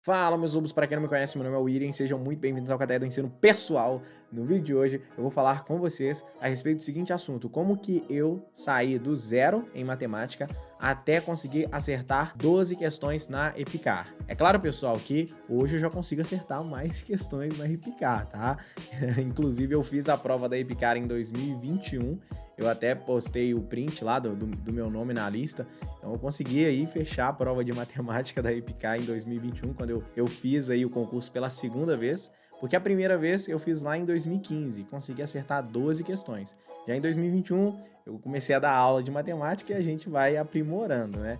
Fala, meus lobos, para quem não me conhece, meu nome é William, sejam muito bem-vindos ao Cadeia do Ensino Pessoal. No vídeo de hoje eu vou falar com vocês a respeito do seguinte assunto: como que eu saí do zero em matemática até conseguir acertar 12 questões na EPICAR. É claro, pessoal, que hoje eu já consigo acertar mais questões na EPICAR, tá? Inclusive eu fiz a prova da EPICAR em 2021, eu até postei o print lá do meu nome na lista. Então eu consegui aí fechar a prova de matemática da EPICAR em 2021, quando eu fiz aí o concurso pela segunda vez, porque a primeira vez eu fiz lá em 2015 e consegui acertar 12 questões. Já em 2021 eu comecei a dar aula de matemática e a gente vai aprimorando, né?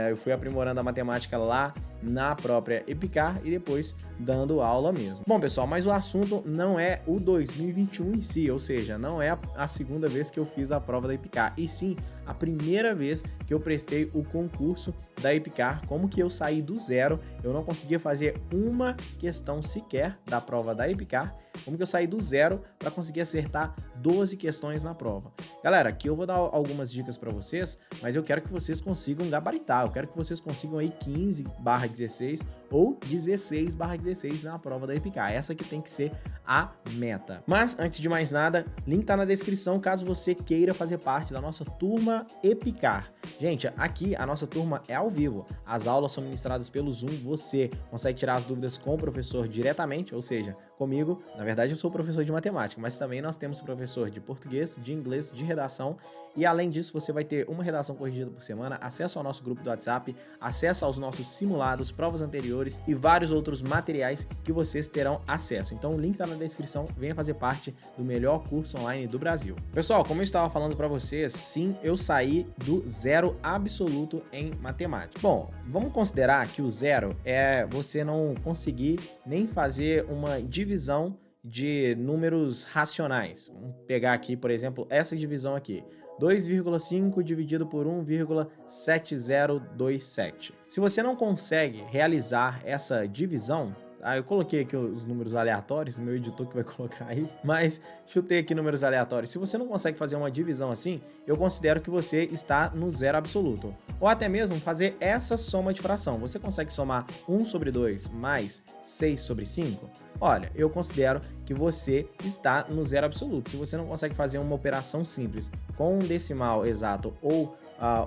Eu fui aprimorando a matemática lá na própria EPICAR e depois dando aula mesmo. Bom, pessoal, mas o assunto não é o 2021 em si, ou seja, não é a segunda vez que eu fiz a prova da EPICAR, e sim a primeira vez que eu prestei o concurso da EPICAR. Como que eu saí do zero, eu não conseguia fazer uma questão sequer da prova da EPICAR, como que eu saí do zero para conseguir acertar 12 questões na prova. Galera, aqui eu vou dar algumas dicas para vocês, mas eu quero que vocês consigam gabaritar, eu quero que vocês consigam aí 15/16 ou 16/16 na prova da EPICAR. Essa que tem que ser a meta. Mas, antes de mais nada, link tá na descrição caso você queira fazer parte da nossa turma EPICAR. Gente, aqui a nossa turma é ao vivo, as aulas são ministradas pelo Zoom, você consegue tirar as dúvidas com o professor diretamente, ou seja, comigo. Na verdade eu sou professor de matemática, mas também nós temos professor de português, de inglês, de redação, e além disso você vai ter uma redação corrigida por semana, acesso ao nosso grupo do WhatsApp, acesso aos nossos simulados, provas anteriores e vários outros materiais que vocês terão acesso. Então o link tá na descrição, venha fazer parte do melhor curso online do Brasil. Pessoal, como eu estava falando para vocês, sim, eu saí do zero absoluto em matemática. Bom, vamos considerar que o zero é você não conseguir nem fazer uma divisão de números racionais. Vamos pegar aqui, por exemplo, essa divisão aqui. 2,5 dividido por 1,7027. Se você não consegue realizar essa divisão, eu coloquei aqui os números aleatórios, o meu editor que vai colocar aí, mas chutei aqui números aleatórios. Se você não consegue fazer uma divisão assim, eu considero que você está no zero absoluto. Ou até mesmo fazer essa soma de fração. Você consegue somar 1/2 mais 6/5? Olha, eu considero que você está no zero absoluto. Se você não consegue fazer uma operação simples com um decimal exato ou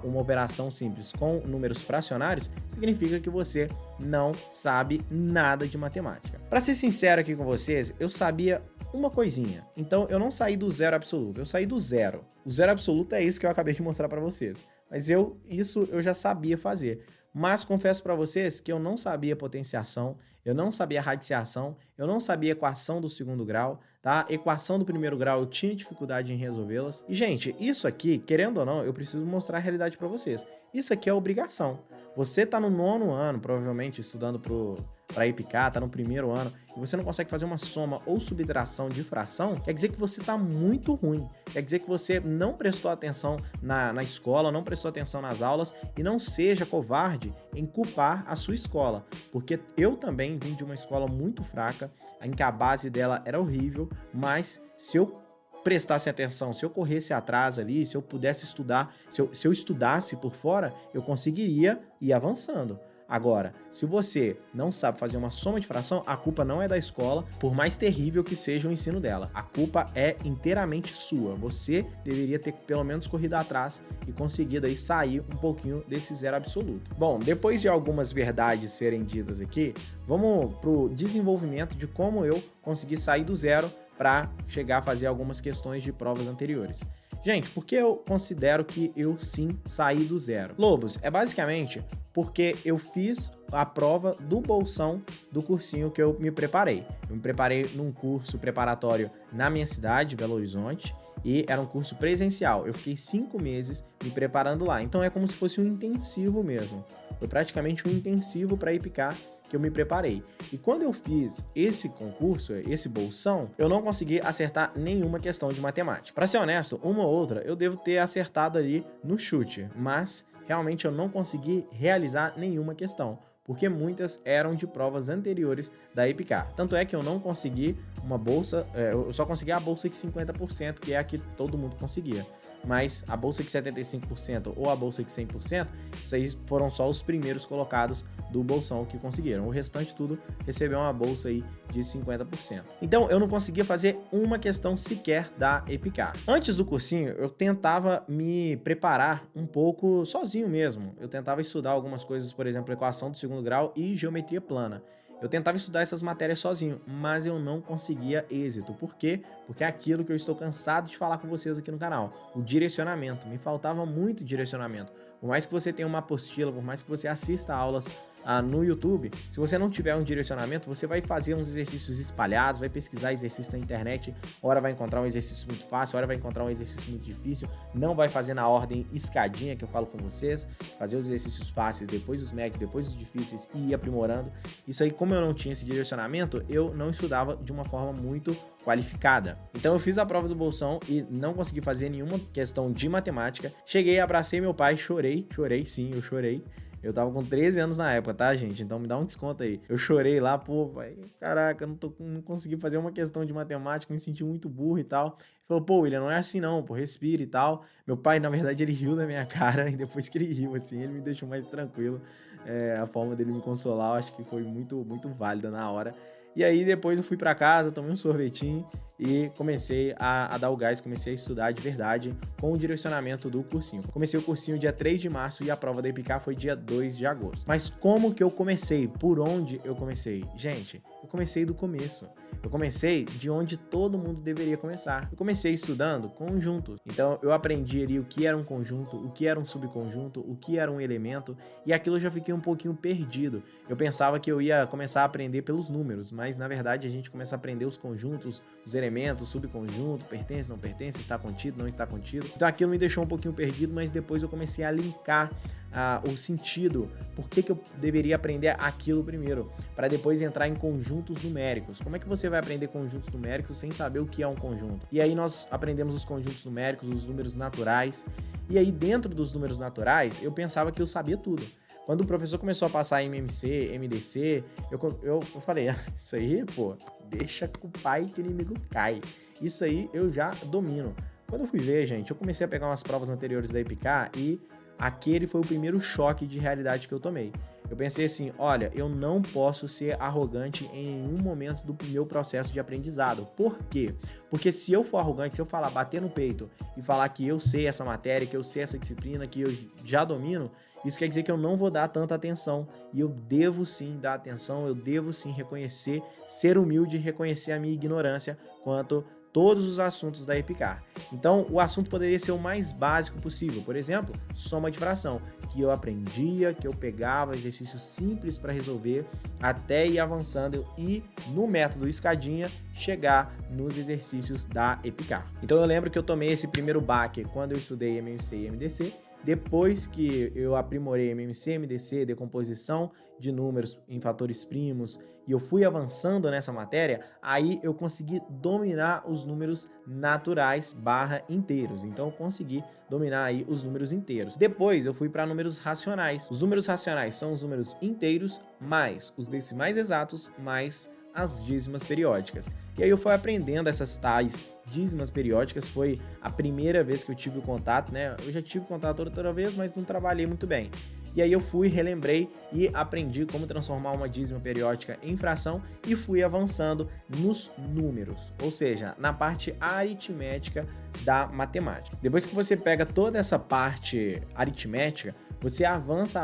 uma operação simples com números fracionários, significa que você não sabe nada de matemática. Para ser sincero aqui com vocês, eu sabia uma coisinha. Então eu não saí do zero absoluto, eu saí do zero. O zero absoluto é isso que eu acabei de mostrar para vocês. Mas isso eu já sabia fazer. Mas confesso para vocês que eu não sabia potenciação, eu não sabia radiciação, eu não sabia equação do segundo grau, tá? Equação do primeiro grau eu tinha dificuldade em resolvê-las. E, gente, isso aqui, querendo ou não, eu preciso mostrar a realidade para vocês. Isso aqui é obrigação. Você tá no 9º ano, provavelmente, estudando para EPICAR, tá no 1º ano, e você não consegue fazer uma soma ou subtração de fração, quer dizer que você tá muito ruim. Quer dizer que você não prestou atenção na escola, não prestou atenção nas aulas, e não seja covarde em culpar a sua escola. Porque eu também vim de uma escola muito fraca, em que a base dela era horrível, mas se eu prestasse atenção, se eu corresse atrás ali, se eu pudesse estudar, se eu estudasse por fora, eu conseguiria ir avançando. Agora, se você não sabe fazer uma soma de fração, a culpa não é da escola, por mais terrível que seja o ensino dela. A culpa é inteiramente sua. Você deveria ter pelo menos corrido atrás e conseguido aí sair um pouquinho desse zero absoluto. Bom, depois de algumas verdades serem ditas aqui, vamos pro desenvolvimento de como eu consegui sair do zero para chegar a fazer algumas questões de provas anteriores. Gente, por que eu considero que eu sim saí do zero? Lobos, é basicamente porque eu fiz a prova do bolsão do cursinho que eu me preparei. Eu me preparei num curso preparatório na minha cidade, Belo Horizonte, e era um curso presencial. Eu fiquei 5 meses me preparando lá, então é como se fosse um intensivo mesmo. Foi praticamente um intensivo para EPICAR que eu me preparei. E quando eu fiz esse concurso, esse bolsão, eu não consegui acertar nenhuma questão de matemática. Para ser honesto, uma ou outra eu devo ter acertado ali no chute, mas realmente eu não consegui realizar nenhuma questão, porque muitas eram de provas anteriores da EPICAR. Tanto é que eu não consegui uma bolsa, eu só consegui a bolsa de 50%, que é a que todo mundo conseguia. Mas a bolsa de 75% ou a bolsa de 100%, isso aí foram só os primeiros colocados do bolsão que conseguiram. O restante tudo recebeu uma bolsa aí de 50%. Então eu não conseguia fazer uma questão sequer da EPICAR. Antes do cursinho, eu tentava me preparar um pouco sozinho mesmo. Eu tentava estudar algumas coisas, por exemplo, equação do segundo grau e geometria plana. Eu tentava estudar essas matérias sozinho, mas eu não conseguia êxito. Por quê? Porque é aquilo que eu estou cansado de falar com vocês aqui no canal. O direcionamento. Me faltava muito direcionamento. Por mais que você tenha uma apostila, por mais que você assista aulas no YouTube, se você não tiver um direcionamento, você vai fazer uns exercícios espalhados, vai pesquisar exercício na internet, hora vai encontrar um exercício muito fácil, hora vai encontrar um exercício muito difícil, não vai fazer na ordem escadinha que eu falo com vocês, fazer os exercícios fáceis, depois os médios, depois os difíceis e ir aprimorando. Isso aí, como eu não tinha esse direcionamento, eu não estudava de uma forma muito qualificada. Então eu fiz a prova do bolsão e não consegui fazer nenhuma questão de matemática. Cheguei, abracei meu pai, chorei sim, eu chorei. Eu tava com 13 anos na época, tá, gente? Então me dá um desconto aí. Eu chorei lá, pô, pai, caraca, não consegui fazer uma questão de matemática, me senti muito burro e tal. Ele falou, pô, William, não é assim não, pô, respira e tal. Meu pai, na verdade, ele riu da minha cara e depois que ele riu, assim, ele me deixou mais tranquilo. A forma dele me consolar, eu acho que foi muito, muito válida na hora. E aí depois eu fui pra casa, tomei um sorvetinho e comecei a dar o gás, comecei a estudar de verdade com o direcionamento do cursinho. Comecei o cursinho dia 3 de março e a prova da EPICAR foi dia 2 de agosto. Mas como que eu comecei? Por onde eu comecei? Gente, eu comecei do começo. Eu comecei de onde todo mundo deveria começar. Eu comecei estudando conjuntos. Então eu aprendi ali o que era um conjunto, o que era um subconjunto, o que era um elemento, e aquilo eu já fiquei um pouquinho perdido. Eu pensava que eu ia começar a aprender pelos números, mas na verdade a gente começa a aprender os conjuntos, os elementos, subconjunto, pertence, não pertence, está contido, não está contido. Então aquilo me deixou um pouquinho perdido, mas depois eu comecei a linkar o sentido, por que eu deveria aprender aquilo primeiro, para depois entrar em conjuntos numéricos. Como é que você vai aprender conjuntos numéricos sem saber o que é um conjunto? E aí nós aprendemos os conjuntos numéricos, os números naturais, e aí dentro dos números naturais eu pensava que eu sabia tudo. Quando o professor começou a passar MMC, MDC, eu falei, isso aí, pô, deixa com o pai que o inimigo cai. Isso aí eu já domino. Quando eu fui ver, gente, eu comecei a pegar umas provas anteriores da EPICAR e aquele foi o primeiro choque de realidade que eu tomei. Eu pensei assim, olha, eu não posso ser arrogante em nenhum momento do meu processo de aprendizado. Por quê? Porque se eu for arrogante, se eu falar, bater no peito e falar que eu sei essa matéria, que eu sei essa disciplina, que eu já domino, isso quer dizer que eu não vou dar tanta atenção. E eu devo sim dar atenção, eu devo sim reconhecer, ser humilde e reconhecer a minha ignorância quanto todos os assuntos da EPICAR. Então, o assunto poderia ser o mais básico possível. Por exemplo, soma de fração, que eu aprendia, que eu pegava exercícios simples para resolver, até ir avançando e, no método escadinha, chegar nos exercícios da EPICAR. Então, eu lembro que eu tomei esse primeiro baque quando eu estudei MMC e MDC. Depois que eu aprimorei MMC, MDC, decomposição de números em fatores primos, e eu fui avançando nessa matéria, aí eu consegui dominar os números naturais / inteiros. Então eu consegui dominar aí os números inteiros. Depois eu fui para números racionais. Os números racionais são os números inteiros mais os decimais exatos mais as dízimas periódicas. E aí eu fui aprendendo essas tais dízimas periódicas, foi a primeira vez que eu tive o contato, né? Eu já tive contato outra vez, mas não trabalhei muito bem. E aí eu fui, relembrei e aprendi como transformar uma dízima periódica em fração e fui avançando nos números, ou seja, na parte aritmética da matemática. Depois que você pega toda essa parte aritmética, você avança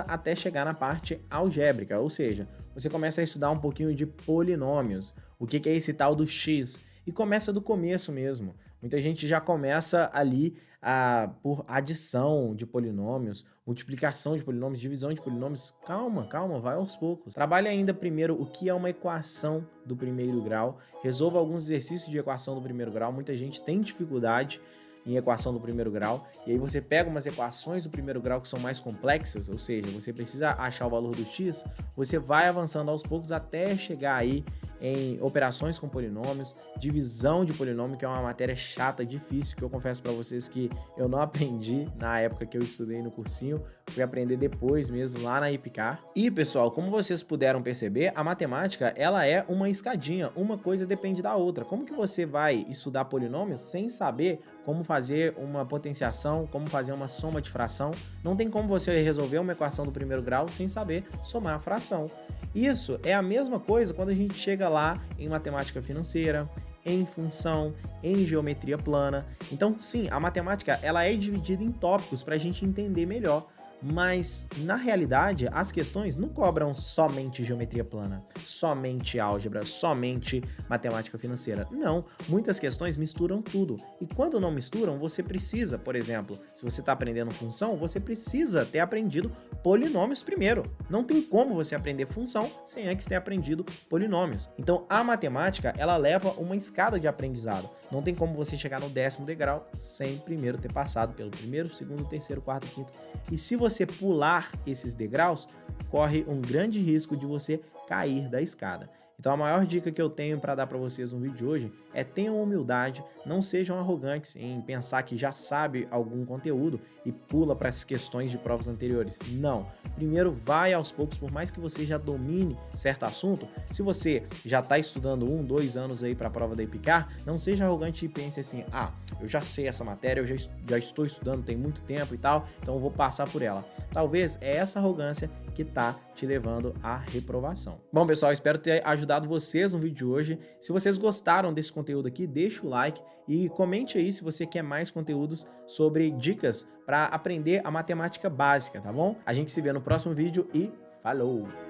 até chegar na parte algébrica, ou seja, você começa a estudar um pouquinho de polinômios, o que é esse tal do x, e começa do começo mesmo. Muita gente já começa ali por adição de polinômios, multiplicação de polinômios, divisão de polinômios. Calma, vai aos poucos. Trabalhe ainda primeiro o que é uma equação do primeiro grau, resolva alguns exercícios de equação do primeiro grau. Muita gente tem dificuldade em equação do primeiro grau, e aí você pega umas equações do primeiro grau que são mais complexas, ou seja, você precisa achar o valor do x, você vai avançando aos poucos até chegar aí em operações com polinômios, divisão de polinômio, que é uma matéria chata, difícil, que eu confesso para vocês que eu não aprendi na época que eu estudei no cursinho, fui aprender depois mesmo lá na EPICAR. E pessoal, como vocês puderam perceber, a matemática ela é uma escadinha, uma coisa depende da outra. Como que você vai estudar polinômios sem saber como fazer uma potenciação, como fazer uma soma de fração. Não tem como você resolver uma equação do primeiro grau sem saber somar a fração. Isso é a mesma coisa quando a gente chega lá em matemática financeira, em função, em geometria plana. Então, sim, a matemática ela é dividida em tópicos para a gente entender melhor. Mas, na realidade, as questões não cobram somente geometria plana, somente álgebra, somente matemática financeira. Não, muitas questões misturam tudo. E quando não misturam, você precisa, por exemplo, se você está aprendendo função, você precisa ter aprendido polinômios primeiro. Não tem como você aprender função sem antes ter aprendido polinômios. Então, a matemática, ela leva uma escada de aprendizado. Não tem como você chegar no 10º degrau sem primeiro ter passado pelo primeiro, segundo, terceiro, quarto, quinto. E se você pular esses degraus, corre um grande risco de você cair da escada. Então a maior dica que eu tenho para dar para vocês no vídeo de hoje é tenham humildade, não sejam arrogantes em pensar que já sabe algum conteúdo e pula para as questões de provas anteriores. Não. Primeiro vai aos poucos, por mais que você já domine certo assunto, se você já está estudando 1, 2 anos aí para a prova da EPICAR, não seja arrogante e pense assim, eu já sei essa matéria, eu já estou estudando tem muito tempo e tal, então eu vou passar por ela. Talvez é essa arrogância que está te levando à reprovação. Bom, pessoal, espero ter ajudado vocês no vídeo de hoje. Se vocês gostaram desse conteúdo aqui, deixa o like e comente aí se você quer mais conteúdos sobre dicas para aprender a matemática básica, tá bom? A gente se vê no próximo vídeo e falou!